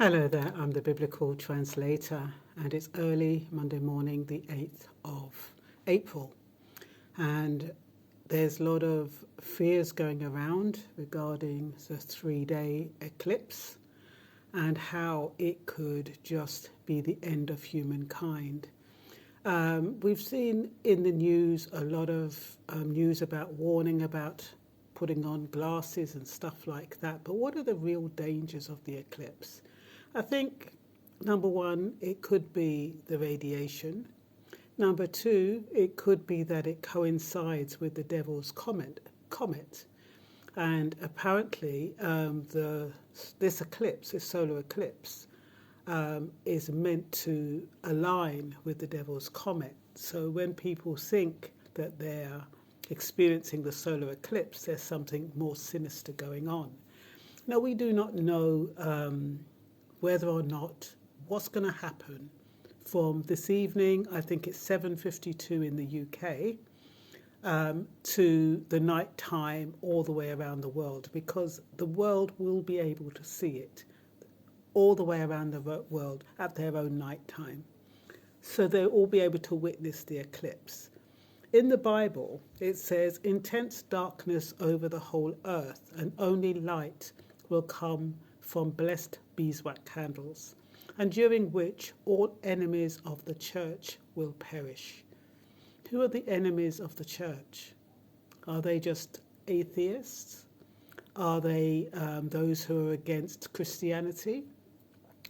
Hello there, I'm the Biblical Translator, and it's early Monday morning, the 8th of April. And there's a lot of fears going around regarding the 3-day eclipse and how it could just be the end of humankind. We've seen in the news a lot of news about warning about putting on glasses and stuff like that. But what are the real dangers of the eclipse? I think, number one, it could be the radiation. Number two, it could be that it coincides with the devil's comet. And apparently, this eclipse, this solar eclipse, is meant to align with the devil's comet. So when people think that they're experiencing the solar eclipse, there's something more sinister going on. Now, we do not know whether or not what's going to happen from this evening, I think it's 7:52 in the UK, to the night time all the way around the world, because the world will be able to see it all the way around the world at their own night time. So they'll all be able to witness the eclipse. In the Bible, it says, intense darkness over the whole earth, and only light will come from blessed beeswax candles, and during which all enemies of the church will perish. Who are the enemies of the church? Are they just atheists? Are they those who are against Christianity?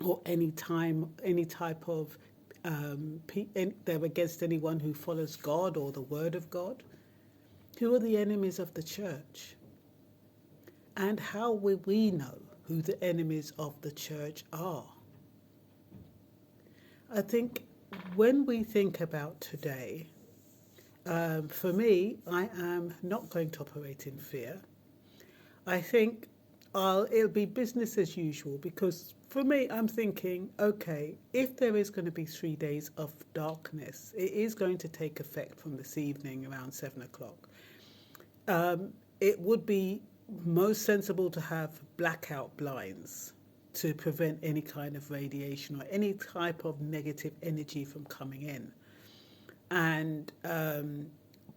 Or any type of, they're against anyone who follows God or the Word of God? Who are the enemies of the church? And how will we know who the enemies of the church are? I think when we think about today, for me, I am not going to operate in fear. I think it'll be business as usual, because for me, I'm thinking, okay, if there is going to be 3 days of darkness, it is going to take effect from this evening around 7 o'clock. It would be most sensible to have blackout blinds to prevent any kind of radiation or any type of negative energy from coming in. And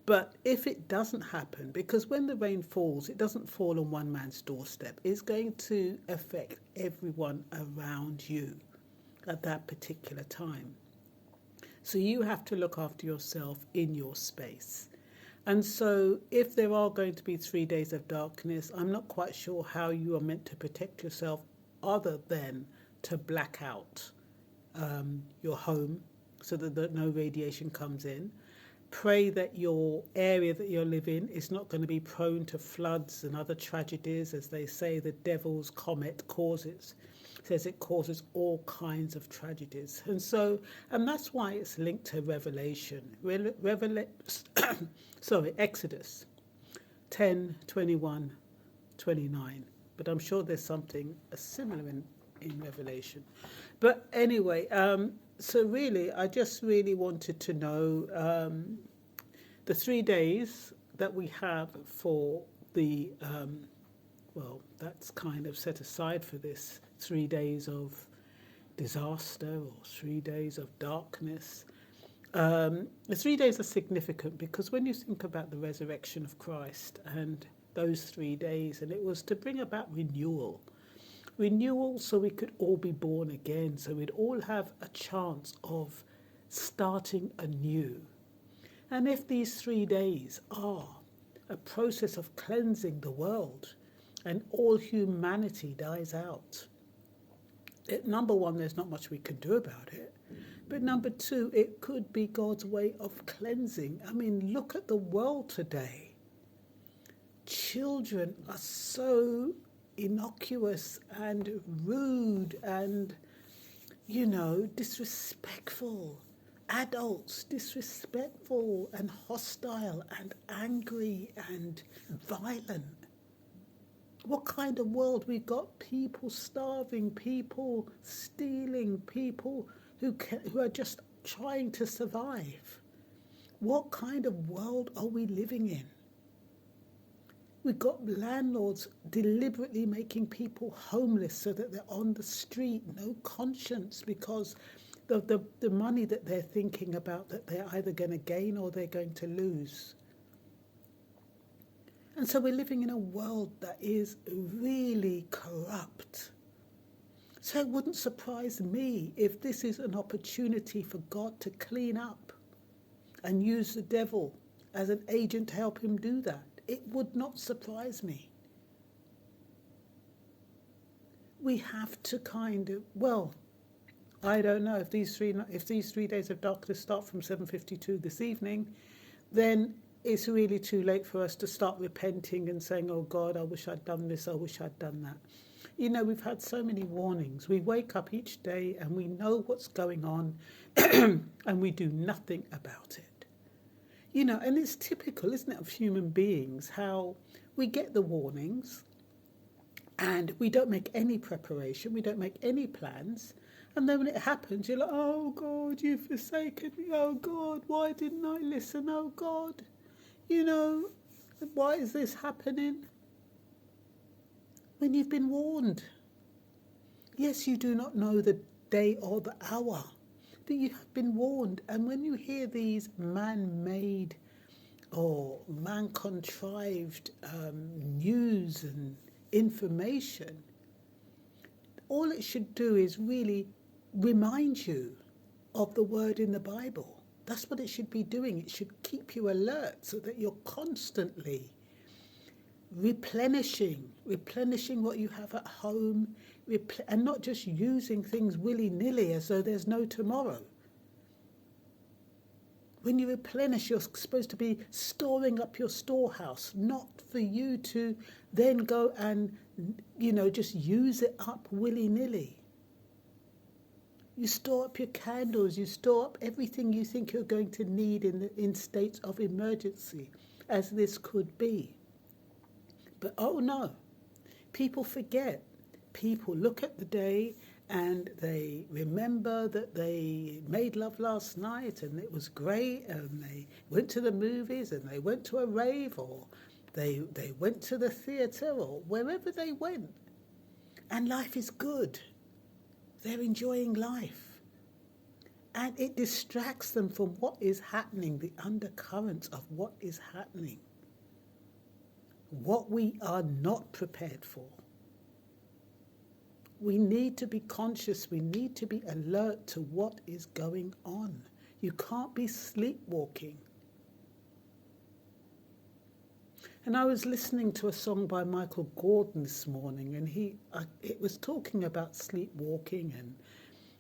but if it doesn't happen, because when the rain falls, it doesn't fall on one man's doorstep. It's going to affect everyone around you at that particular time. So you have to look after yourself in your space. And so if there are going to be 3 days of darkness, I'm not quite sure how you are meant to protect yourself other than to black out your home so that no radiation comes in. Pray that your area that you live in is not going to be prone to floods and other tragedies. As they say, the devil's comet says it causes all kinds of tragedies. And that's why it's linked to Revelation. Exodus 10, 21, 29. But I'm sure there's something similar in Revelation. But anyway, so really, I just really wanted to know the 3 days that we have for the, that's kind of set aside for this 3 days of disaster or 3 days of darkness. The 3 days are significant because when you think about the resurrection of Christ and those 3 days, and it was to bring about renewal so we could all be born again, so we'd all have a chance of starting anew. And if these 3 days are a process of cleansing the world and all humanity dies out, number one, there's not much we can do about it. But number two, it could be God's way of cleansing. I mean, look at the world today. Children are so innocuous and rude and, disrespectful. Adults disrespectful and hostile and angry and violent. What kind of world? We've got people starving, people stealing, people who are just trying to survive. What kind of world are we living in? We've got landlords deliberately making people homeless so that they're on the street, no conscience, because the money that they're thinking about that they're either going to gain or they're going to lose. And so we're living in a world that is really corrupt. So it wouldn't surprise me if this is an opportunity for God to clean up and use the devil as an agent to help him do that. It would not surprise me. We have to I don't know if these 3 days of darkness start from 7:52 this evening, then it's really too late for us to start repenting and saying, oh God, I wish I'd done this, I wish I'd done that. You know, we've had so many warnings. We wake up each day and we know what's going on and we do nothing about it. You know, and it's typical, isn't it, of human beings, how we get the warnings and we don't make any preparation, we don't make any plans. And then when it happens, you're like, oh God, you've forsaken me. Oh God, why didn't I listen? Oh God, you know, why is this happening? When you've been warned. Yes, you do not know the day or the hour, but you have been warned. And when you hear these man-made or man-contrived news and information, all it should do is really remind you of the word in the Bible. That's what it should be doing. It should keep you alert so that you're constantly replenishing what you have at home, and not just using things willy-nilly as though there's no tomorrow. When you replenish, you're supposed to be storing up your storehouse, not for you to then go and, you know, just use it up willy-nilly. You store up your candles, you store up everything you think you're going to need in states of emergency, as this could be. But oh no, people forget. People look at the day and they remember that they made love last night and it was great, and they went to the movies and they went to a rave, or they went to the theatre, or wherever they went. And life is good. They're enjoying life. And it distracts them from what is happening, the undercurrents of what is happening. What we are not prepared for. We need to be conscious. We need to be alert to what is going on. You can't be sleepwalking. And I was listening to a song by Michael Gordon this morning, and it was talking about sleepwalking and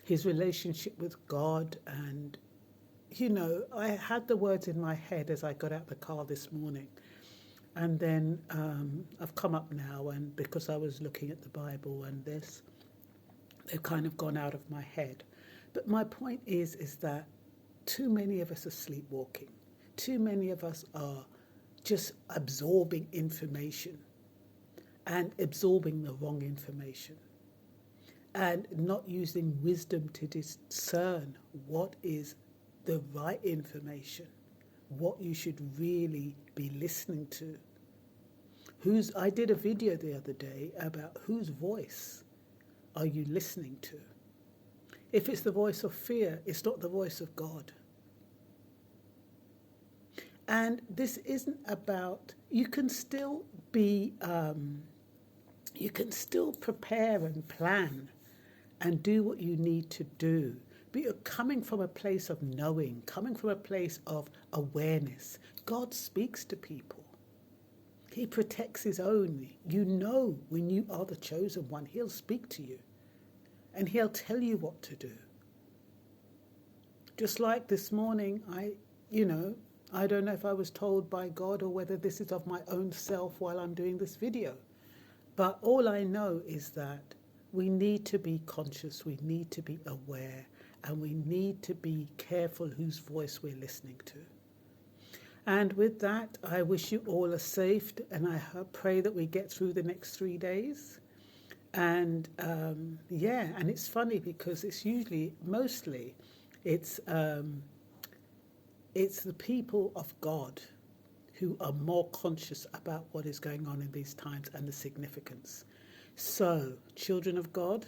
his relationship with God. And, you know, I had the words in my head as I got out the car this morning. And then I've come up now, and because I was looking at the Bible and this, they've kind of gone out of my head. But my point is that too many of us are sleepwalking. Too many of us are just absorbing information and absorbing the wrong information and not using wisdom to discern what is the right information, what you should really be listening to. I did a video the other day about whose voice are you listening to. If it's the voice of fear, it's not the voice of God. And this isn't about, you can still prepare and plan and do what you need to do. But you're coming from a place of knowing, coming from a place of awareness. God speaks to people. He protects his own. You know when you are the chosen one, he'll speak to you. And he'll tell you what to do. Just like this morning, I don't know if I was told by God or whether this is of my own self while I'm doing this video. But all I know is that we need to be conscious, we need to be aware, and we need to be careful whose voice we're listening to. And with that, I wish you all a safe, and I pray that we get through the next 3 days. And and it's funny because it's it's the people of God who are more conscious about what is going on in these times and the significance. So, children of God,